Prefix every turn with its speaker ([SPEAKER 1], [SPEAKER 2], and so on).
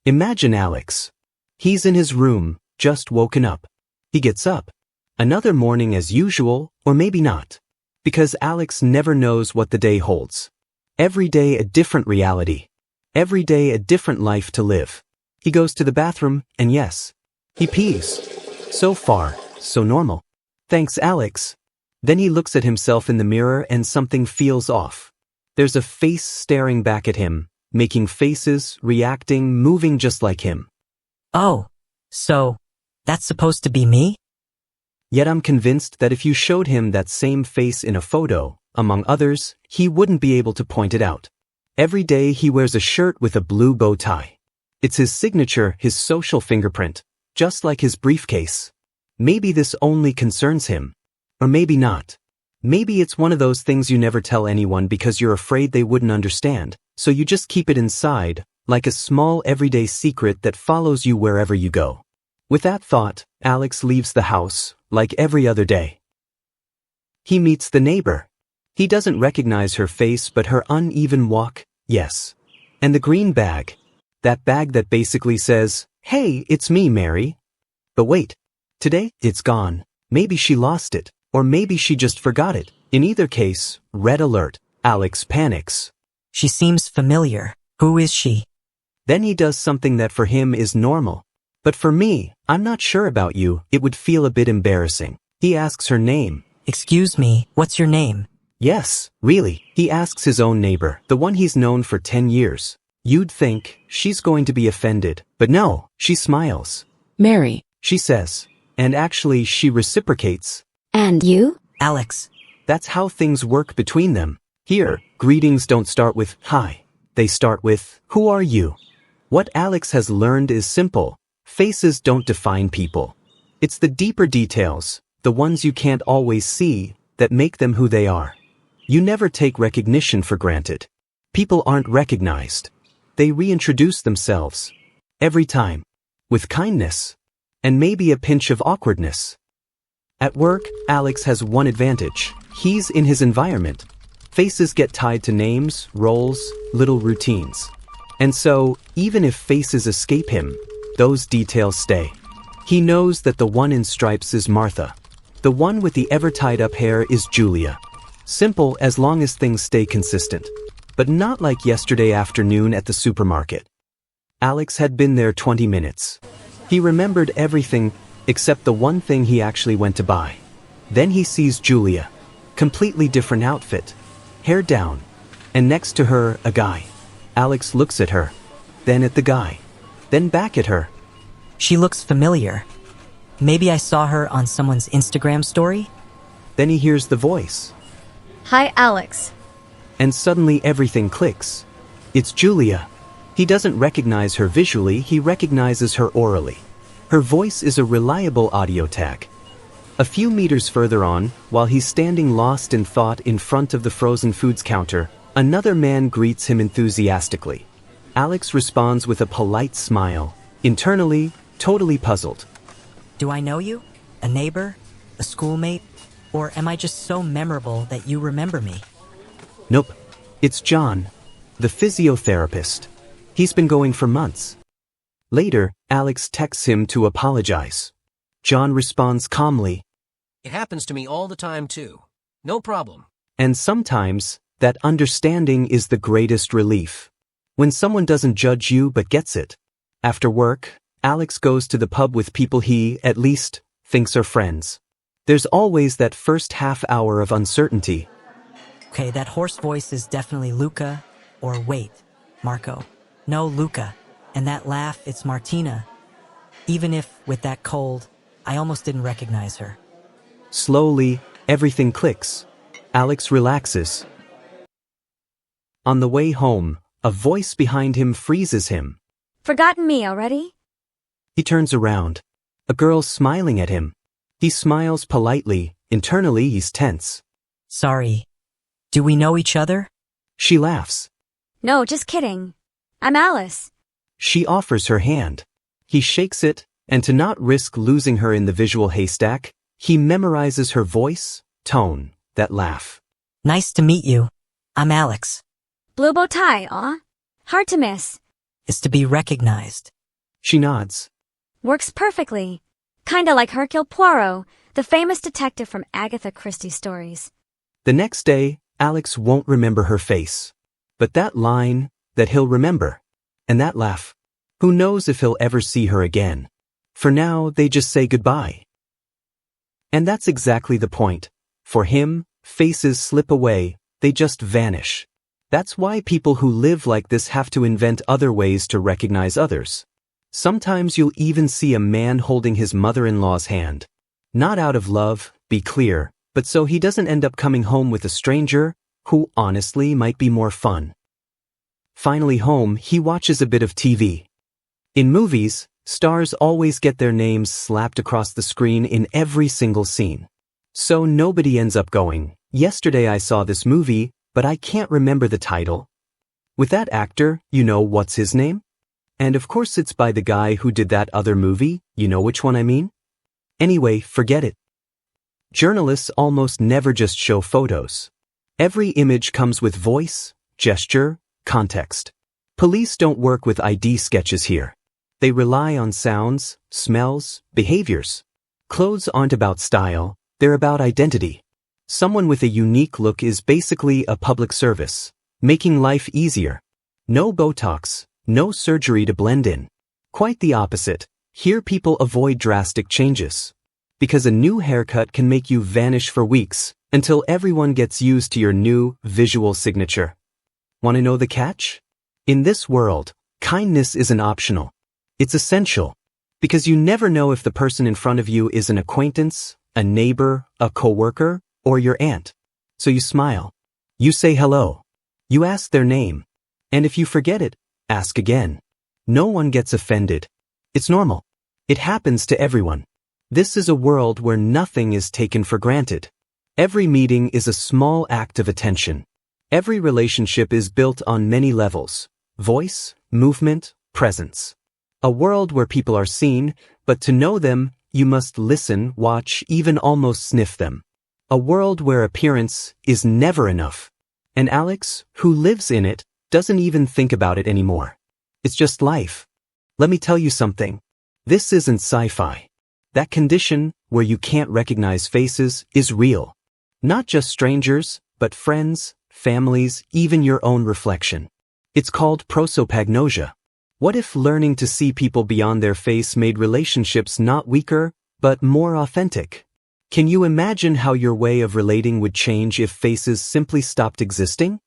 [SPEAKER 1] Imagine Alex. He's in his room, just woken up. He gets up. Another morning as usual, or maybe not. Because Alex never knows what the day holds. Every day a different reality. Every day a different life to live. He goes to the bathroom, and yes, he pees. So far, so normal. Thanks, Alex. Then he looks at himself in the mirror and something feels off. There's a face staring back at him, making faces, reacting, moving just like him.
[SPEAKER 2] Oh, so, that's supposed to be me?
[SPEAKER 1] Yet I'm convinced that if you showed him that same face in a photo, among others, he wouldn't be able to point it out. Every day he wears a shirt with a blue bow tie. It's his signature, his social fingerprint, just like his briefcase. Maybe this only concerns him. Or maybe not. Maybe it's one of those things you never tell anyone because you're afraid they wouldn't understand, so you just keep it inside, like a small everyday secret that follows you wherever you go. With that thought, Alex leaves the house, like every other day. He meets the neighbor. He doesn't recognize her face but her uneven walk, yes. And the green bag. That bag that basically says, "Hey, it's me, Mary." But wait. Today, it's gone. Maybe she lost it. Or maybe she just forgot it. In either case, red alert. Alex panics.
[SPEAKER 2] She seems familiar. Who is she?
[SPEAKER 1] Then he does something that for him is normal. But for me, I'm not sure about you, it would feel a bit embarrassing. He asks her name.
[SPEAKER 2] Excuse me, what's your name?
[SPEAKER 1] Yes, really. He asks his own neighbor, the one he's known for 10 years. You'd think she's going to be offended, but no, she smiles.
[SPEAKER 3] Mary,
[SPEAKER 1] she says. And actually she reciprocates.
[SPEAKER 3] And you?
[SPEAKER 2] Alex.
[SPEAKER 1] That's how things work between them. Here, greetings don't start with hi. They start with, who are you? What Alex has learned is simple. Faces don't define people. It's the deeper details, the ones you can't always see, that make them who they are. You never take recognition for granted. People aren't recognized. They reintroduce themselves. Every time. With kindness. And maybe a pinch of awkwardness. At work, Alex has one advantage. He's in his environment. Faces get tied to names, roles, little routines. And so, even if faces escape him, those details stay. He knows that the one in stripes is Martha. The one with the ever-tied-up hair is Julia. Simple as long as things stay consistent. But not like yesterday afternoon at the supermarket. Alex had been there 20 minutes. He remembered everything except the one thing he actually went to buy. Then he sees Julia. Completely different outfit. Hair down. And next to her, a guy. Alex looks at her. Then at the guy. Then back at her.
[SPEAKER 2] She looks familiar. Maybe I saw her on someone's Instagram story?
[SPEAKER 1] Then he hears the voice.
[SPEAKER 4] Hi, Alex.
[SPEAKER 1] And suddenly everything clicks. It's Julia. He doesn't recognize her visually, he recognizes her orally. Her voice is a reliable audio tag. A few meters further on, while he's standing lost in thought in front of the frozen foods counter, another man greets him enthusiastically. Alex responds with a polite smile, internally, totally puzzled.
[SPEAKER 2] Do I know you? A neighbor? A schoolmate? Or am I just so memorable that you remember me?
[SPEAKER 1] Nope. It's John, the physiotherapist. He's been going for months. Later, Alex texts him to apologize. John responds calmly.
[SPEAKER 5] It happens to me all the time too. No problem.
[SPEAKER 1] And sometimes, that understanding is the greatest relief. When someone doesn't judge you but gets it. After work, Alex goes to the pub with people he, at least, thinks are friends. There's always that first half hour of uncertainty.
[SPEAKER 2] Okay, that hoarse voice is definitely Luca. Or wait, Marco. No, Luca. And that laugh, it's Martina. Even if, with that cold, I almost didn't recognize her.
[SPEAKER 1] Slowly, everything clicks. Alex relaxes. On the way home, a voice behind him freezes him.
[SPEAKER 4] Forgotten me already?
[SPEAKER 1] He turns around. A girl smiling at him. He smiles politely. Internally, he's tense.
[SPEAKER 2] Sorry. Do we know each other?
[SPEAKER 1] She laughs.
[SPEAKER 4] No, just kidding. I'm Alice.
[SPEAKER 1] She offers her hand. He shakes it, and to not risk losing her in the visual haystack, he memorizes her voice, tone, that laugh.
[SPEAKER 2] Nice to meet you. I'm Alex.
[SPEAKER 4] Blue bow tie, aw. Hard to miss.
[SPEAKER 2] is to be recognized.
[SPEAKER 1] She nods.
[SPEAKER 4] Works perfectly. Kinda like Hercule Poirot, the famous detective from Agatha Christie stories.
[SPEAKER 1] The next day, Alex won't remember her face. But that line, that he'll remember. And that laugh. Who knows if he'll ever see her again. For now, they just say goodbye. And that's exactly the point. For him, faces slip away, they just vanish. That's why people who live like this have to invent other ways to recognize others. Sometimes you'll even see a man holding his mother-in-law's hand. Not out of love, be clear, but so he doesn't end up coming home with a stranger, who honestly might be more fun. Finally home, he watches a bit of TV. In movies, stars always get their names slapped across the screen in every single scene. So nobody ends up going, "Yesterday I saw this movie, but I can't remember the title." With that actor, you know what's his name? And of course it's by the guy who did that other movie, you know which one I mean? Anyway, forget it. Journalists almost never just show photos. Every image comes with voice, gesture, context. Police don't work with ID sketches here. They rely on sounds, smells, behaviors. Clothes aren't about style, they're about identity. Someone with a unique look is basically a public service, making life easier. No Botox, no surgery to blend in. Quite the opposite. Here people avoid drastic changes. Because a new haircut can make you vanish for weeks, until everyone gets used to your new visual signature. Want to know the catch? In this world, kindness isn't optional. It's essential. Because you never know if the person in front of you is an acquaintance, a neighbor, a coworker, or your aunt. So you smile. You say hello. You ask their name. And if you forget it, ask again. No one gets offended. It's normal. It happens to everyone. This is a world where nothing is taken for granted. Every meeting is a small act of attention. Every relationship is built on many levels: voice, movement, presence. A world where people are seen, but to know them, you must listen, watch, even almost sniff them. A world where appearance is never enough. And Alex, who lives in it, doesn't even think about it anymore. It's just life. Let me tell you something. This isn't sci-fi. That condition, where you can't recognize faces, is real. Not just strangers, but friends, families, even your own reflection. It's called prosopagnosia. What if learning to see people beyond their face made relationships not weaker, but more authentic? Can you imagine how your way of relating would change if faces simply stopped existing?